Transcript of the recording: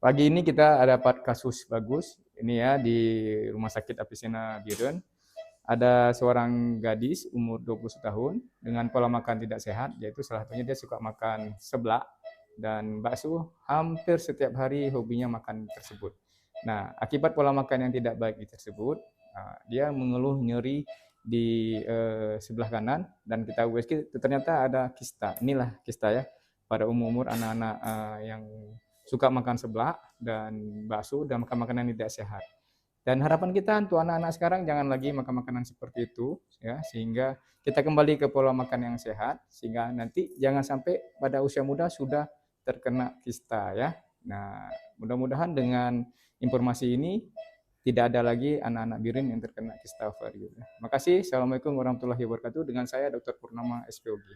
Pagi ini kita dapat kasus bagus. Ini ya di Rumah Sakit Avicenna Biren. Ada seorang gadis umur 21 tahun dengan pola makan tidak sehat, yaitu salah satunya dia suka makan seblak dan bakso. Hampir setiap hari hobinya makan tersebut. Nah, akibat pola makan yang tidak baik tersebut, dia mengeluh nyeri di sebelah kanan dan kita USG ternyata ada kista. Inilah kista ya pada umur-umur anak-anak yang suka makan seblak dan bakso dan makan makanan yang tidak sehat. Dan harapan kita untuk anak-anak sekarang jangan lagi makan makanan seperti itu ya, sehingga kita kembali ke pola makan yang sehat sehingga nanti jangan sampai pada usia muda sudah terkena kista ya. Nah, mudah-mudahan dengan informasi ini tidak ada lagi anak-anak birin yang terkena kista ovarium. Terima kasih. Assalamualaikum warahmatullahi wabarakatuh. Dengan saya Dr. Purnama SPOG.